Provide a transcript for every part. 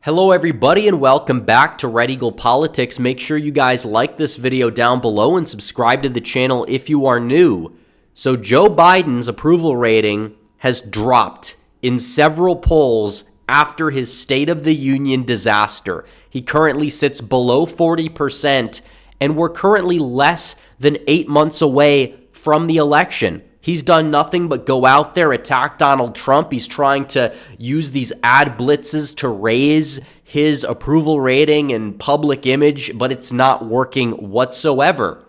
Hello everybody and welcome back to Red Eagle Politics. Make sure you guys like this video down below and subscribe to the channel if you are new. So Joe Biden's approval rating has dropped in several polls after his State of the Union disaster. He currently sits below 40% and we're currently less than 8 months away from the election. He's done nothing but go out there, attack Donald Trump. He's trying to use these ad blitzes to raise his approval rating and public image, but it's not working whatsoever.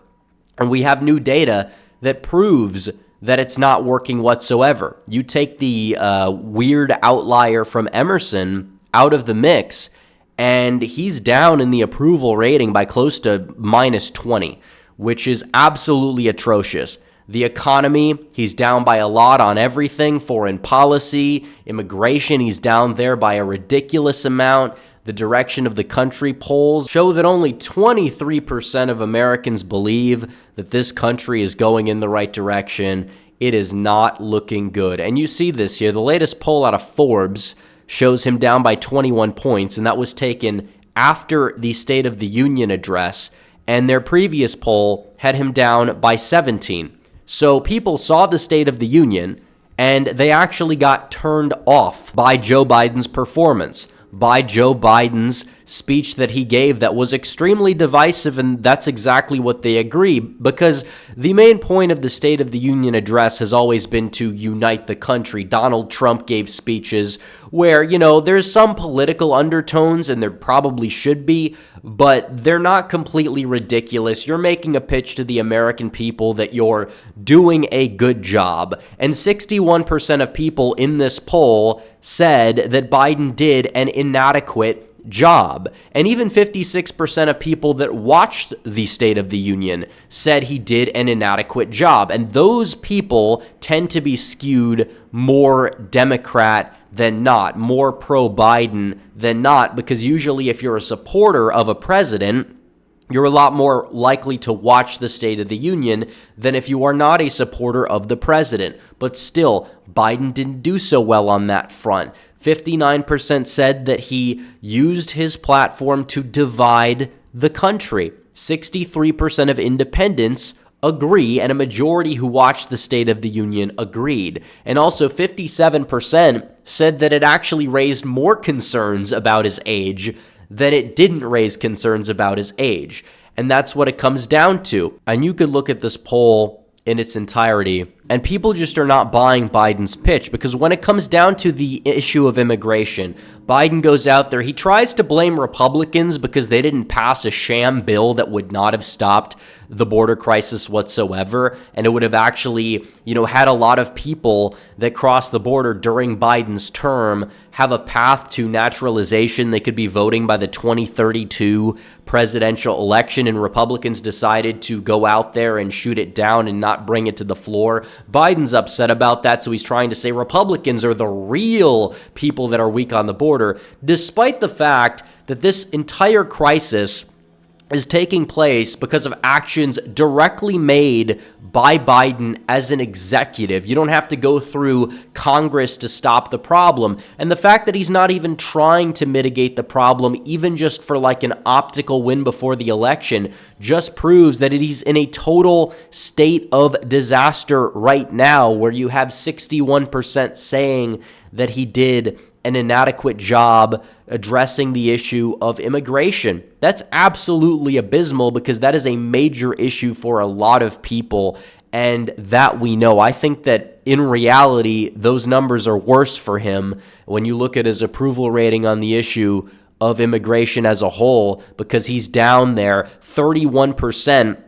And we have new data that proves that it's not working whatsoever. You take the weird outlier from Emerson out of the mix, and he's down in the approval rating by close to minus 20, which is absolutely atrocious. The economy, he's down by a lot on everything. Foreign policy, immigration, he's down there by a ridiculous amount. The direction of the country polls show that only 23% of Americans believe that this country is going in the right direction. It is not looking good. And you see this here. The latest poll out of Forbes shows him down by 21 points, and that was taken after the State of the Union address. And their previous poll had him down by 17. So people saw the State of the Union, and they actually got turned off by Joe Biden's performance, by Joe Biden's speech that he gave that was extremely divisive, and that's exactly what they agree, because the main point of the State of the Union address has always been to unite the country. Donald Trump gave speeches where, there's some political undertones, and there probably should be, but they're not completely ridiculous. You're making a pitch to the American people that you're doing a good job, and 61% of people in this poll said that Biden did an inadequate job. And even 56% of people that watched the State of the Union said he did an inadequate job. And those people tend to be skewed more Democrat than not, more pro-Biden than not, because usually if you're a supporter of a president, you're a lot more likely to watch the State of the Union than if you are not a supporter of the president. But still, Biden didn't do so well on that front. 59% said that he used his platform to divide the country. 63% of independents agree, and a majority who watched the State of the Union agreed. And also 57% said that it actually raised more concerns about his age than it didn't raise concerns about his age. And that's what it comes down to. And you could look at this poll in its entirety, and people just are not buying Biden's pitch, because when it comes down to the issue of immigration, Biden goes out there, he tries to blame Republicans because they didn't pass a sham bill that would not have stopped the border crisis whatsoever, and it would have actually, had a lot of people that crossed the border during Biden's term have a path to naturalization. They could be voting by the 2032 presidential election, and Republicans decided to go out there and shoot it down and not bring it to the floor. Biden's upset about that, so he's trying to say Republicans are the real people that are weak on the border, despite the fact that this entire crisis is taking place because of actions directly made by Biden as an executive. You don't have to go through Congress to stop the problem. And the fact that he's not even trying to mitigate the problem, even just for like an optical win before the election, just proves that he's in a total state of disaster right now, where you have 61% saying that he did an inadequate job addressing the issue of immigration. That's absolutely abysmal, because that is a major issue for a lot of people, and that we know. I think that in reality, those numbers are worse for him when you look at his approval rating on the issue of immigration as a whole, because he's down there. 31%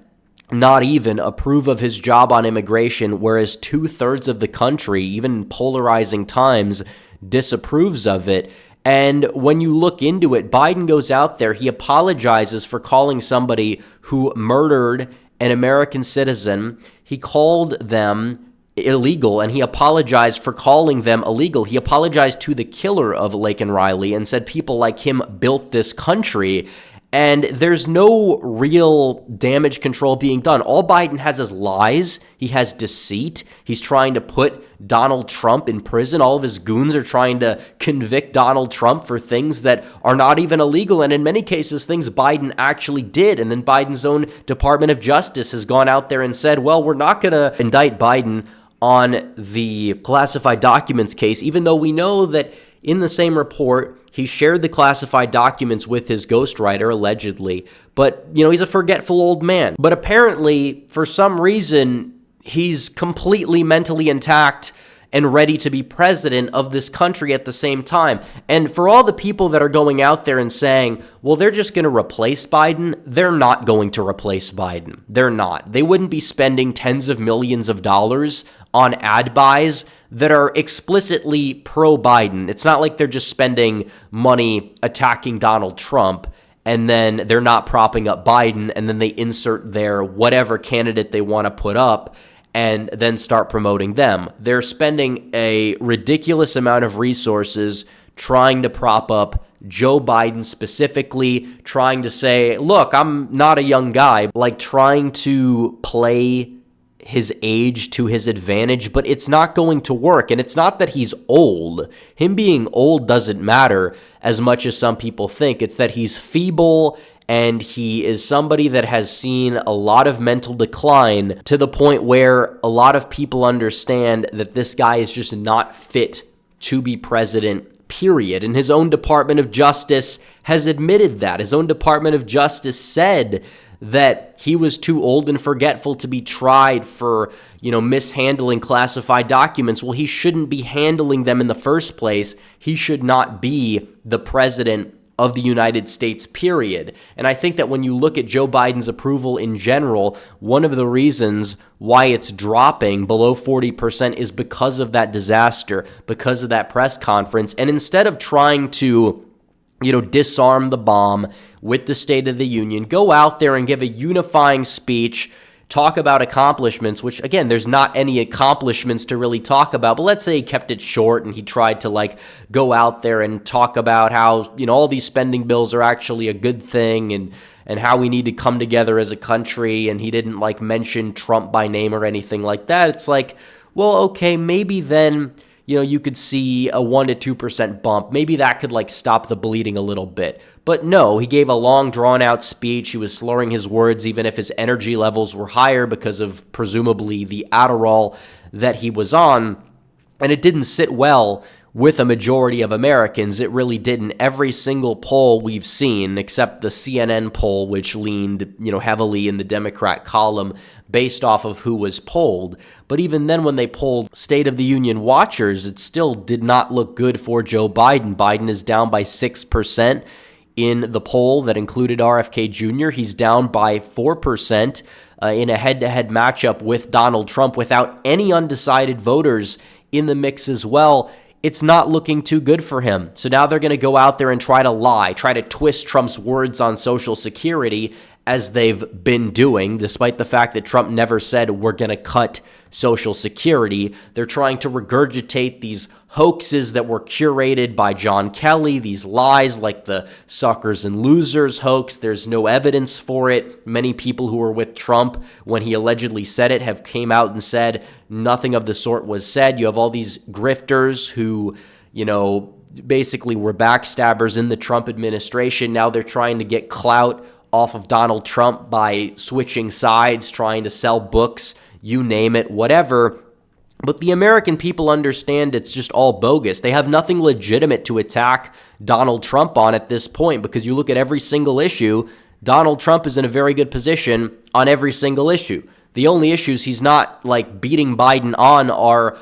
not even approve of his job on immigration, whereas 2/3 of the country, even in polarizing times, disapproves of it. And when you look into it, Biden goes out there, he apologizes for calling somebody who murdered an American citizen. He called them illegal, and he apologized for calling them illegal. He apologized to the killer of Laken Riley and said people like him built this country. And there's no real damage control being done. All Biden has is lies. He has deceit. He's trying to put Donald Trump in prison. All of his goons are trying to convict Donald Trump for things that are not even illegal, and in many cases, things Biden actually did. And then Biden's own Department of Justice has gone out there and said, well, we're not going to indict Biden on the classified documents case, even though we know that in the same report, he shared the classified documents with his ghostwriter, allegedly. But, he's a forgetful old man. But apparently, for some reason, he's completely mentally intact and ready to be president of this country at the same time. And for all the people that are going out there and saying, well, they're just going to replace Biden, they're not going to replace Biden. They're not. They wouldn't be spending tens of millions of dollars on ad buys that are explicitly pro-Biden. It's not like they're just spending money attacking Donald Trump and then they're not propping up Biden and then they insert their whatever candidate they want to put up and then start promoting them. They're spending a ridiculous amount of resources trying to prop up Joe Biden specifically, trying to say, look, I'm not a young guy, like trying to play his age to his advantage, but it's not going to work. And it's not that he's old. Him being old doesn't matter as much as some people think. It's that he's feeble and he is somebody that has seen a lot of mental decline to the point where a lot of people understand that this guy is just not fit to be president, period. And his own Department of Justice has admitted that. His own Department of Justice said that he was too old and forgetful to be tried for, mishandling classified documents. Well, he shouldn't be handling them in the first place. He should not be the president of the United States, period. And I think that when you look at Joe Biden's approval in general, one of the reasons why it's dropping below 40% is because of that disaster, because of that press conference. And instead of trying to disarm the bomb with the State of the Union, go out there and give a unifying speech, talk about accomplishments, which, again, there's not any accomplishments to really talk about, but let's say he kept it short and he tried to, go out there and talk about how, all these spending bills are actually a good thing and how we need to come together as a country, and he didn't, mention Trump by name or anything like that. It's well, okay, maybe then you could see a 1% to 2% bump. Maybe that could stop the bleeding a little bit. But no, he gave a long drawn out speech. He was slurring his words even if his energy levels were higher because of presumably the Adderall that he was on. And it didn't sit well with a majority of Americans. It really didn't. Every single poll we've seen, except the CNN poll, which leaned, heavily in the Democrat column based off of who was polled. But even then, when they polled State of the Union watchers, it still did not look good for Joe Biden. Biden is down by 6% in the poll that included RFK Jr. He's down by 4% in a head-to-head matchup with Donald Trump without any undecided voters in the mix as well. It's not looking too good for him. So now they're going to go out there and try to lie, try to twist Trump's words on Social Security, as they've been doing, despite the fact that Trump never said we're going to cut Social Security. They're trying to regurgitate these hoaxes that were curated by John Kelly, these lies like the suckers and losers hoax. There's no evidence for it. Many people who were with Trump when he allegedly said it have came out and said nothing of the sort was said. You have all these grifters who, basically were backstabbers in the Trump administration. Now they're trying to get clout off of Donald Trump by switching sides, trying to sell books, you name it, whatever. But the American people understand it's just all bogus. They have nothing legitimate to attack Donald Trump on at this point, because you look at every single issue, Donald Trump is in a very good position on every single issue. The only issues he's not beating Biden on are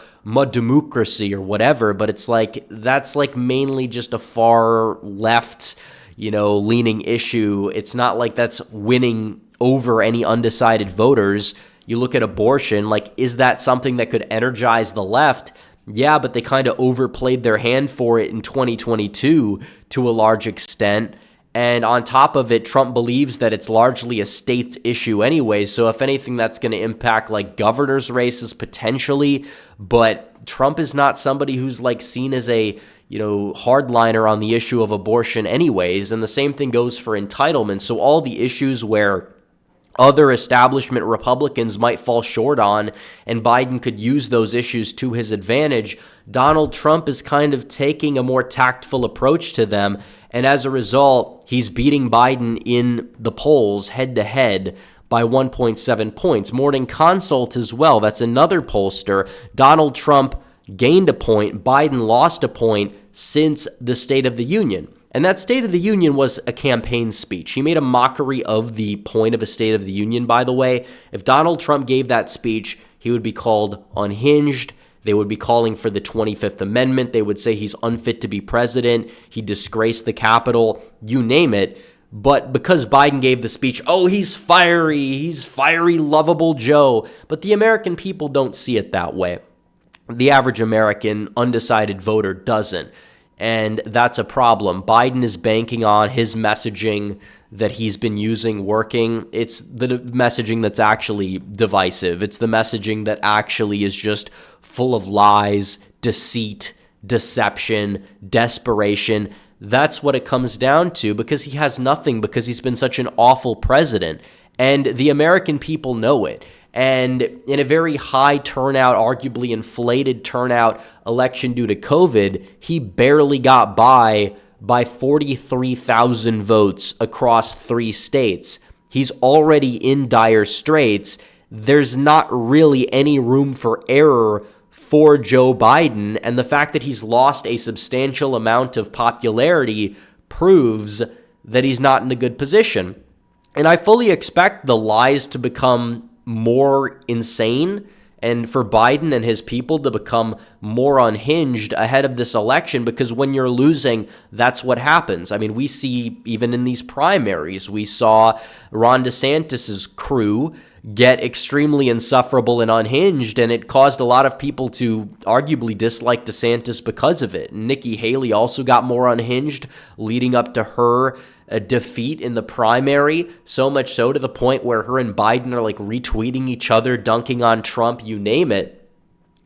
democracy or whatever, but it's that's mainly just a far left leaning issue. It's not like that's winning over any undecided voters. You look at abortion, is that something that could energize the left? Yeah, but they kind of overplayed their hand for it in 2022 to a large extent. And on top of it, Trump believes that it's largely a state's issue anyway. So if anything, that's going to impact governors' races potentially. But Trump is not somebody who's seen as a hardliner on the issue of abortion anyways, and the same thing goes for entitlement. So all the issues where other establishment Republicans might fall short on, and Biden could use those issues to his advantage, Donald Trump is kind of taking a more tactful approach to them, and as a result, he's beating Biden in the polls head-to-head by 1.7 points. Morning Consult as well, that's another pollster. Donald Trump gained a point, Biden lost a point since the State of the Union. And that State of the Union was a campaign speech. He made a mockery of the point of a State of the Union, by the way. If Donald Trump gave that speech, he would be called unhinged. They would be calling for the 25th Amendment. They would say he's unfit to be president. He disgraced the Capitol, you name it. But because Biden gave the speech, oh, he's fiery, lovable Joe. But the American people don't see it that way. The average American undecided voter doesn't. And that's a problem. Biden is banking on his messaging that he's been using working. It's the messaging that's actually divisive. It's the messaging that actually is just full of lies, deceit, deception, desperation. That's what it comes down to, because he has nothing, because he's been such an awful president. And the American people know it. And in a very high turnout, arguably inflated turnout election due to COVID, he barely got by 43,000 votes across 3 states. He's already in dire straits. There's not really any room for error for Joe Biden, and the fact that he's lost a substantial amount of popularity proves that he's not in a good position. And I fully expect the lies to become more insane and for Biden and his people to become more unhinged ahead of this election, because when you're losing, that's what happens. I mean, we see even in these primaries, we saw Ron DeSantis's crew get extremely insufferable and unhinged, and it caused a lot of people to arguably dislike DeSantis because of it. Nikki Haley also got more unhinged leading up to her defeat in the primary, so much so to the point where her and Biden are like retweeting each other, dunking on Trump, you name it.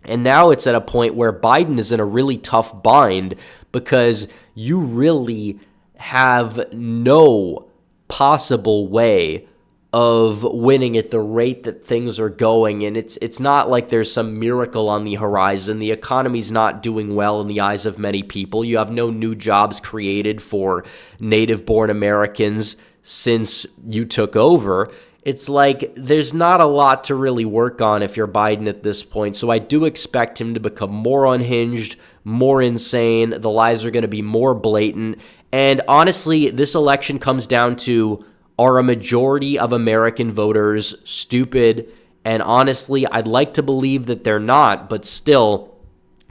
And now it's at a point where Biden is in a really tough bind, because you really have no possible way of winning at the rate that things are going. And it's not like there's some miracle on the horizon. The economy's not doing well in the eyes of many people. You have no new jobs created for native-born Americans since you took over. It's like there's not a lot to really work on if you're Biden at this point. So I do expect him to become more unhinged, more insane. The lies are going to be more blatant. And honestly, this election comes down to, are a majority of American voters stupid? And honestly, I'd like to believe that they're not, but still,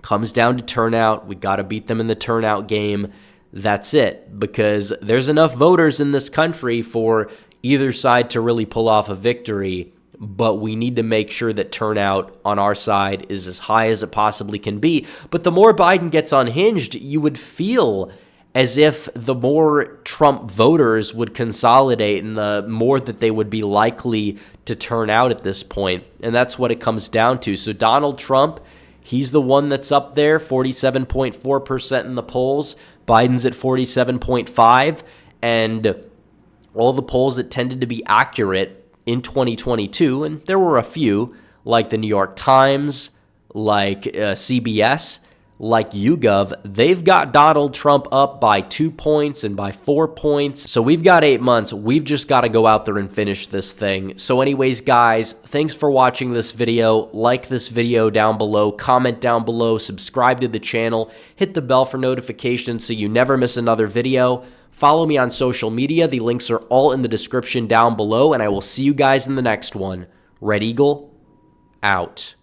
comes down to turnout. We got to beat them in the turnout game. That's it, because there's enough voters in this country for either side to really pull off a victory, but we need to make sure that turnout on our side is as high as it possibly can be. But the more Biden gets unhinged, you would feel as if the more Trump voters would consolidate and the more that they would be likely to turn out at this point. And that's what it comes down to. So Donald Trump, he's the one that's up there, 47.4% in the polls. Biden's at 47.5%. And all the polls that tended to be accurate in 2022, and there were a few, like the New York Times, like CBS, like YouGov, they've got Donald Trump up by 2 points and by 4 points. So we've got 8 months. We've just got to go out there and finish this thing. So anyways, guys, thanks for watching this video. Like this video down below, comment down below, subscribe to the channel, hit the bell for notifications so you never miss another video. Follow me on social media. The links are all in the description down below, and I will see you guys in the next one. Red Eagle, out.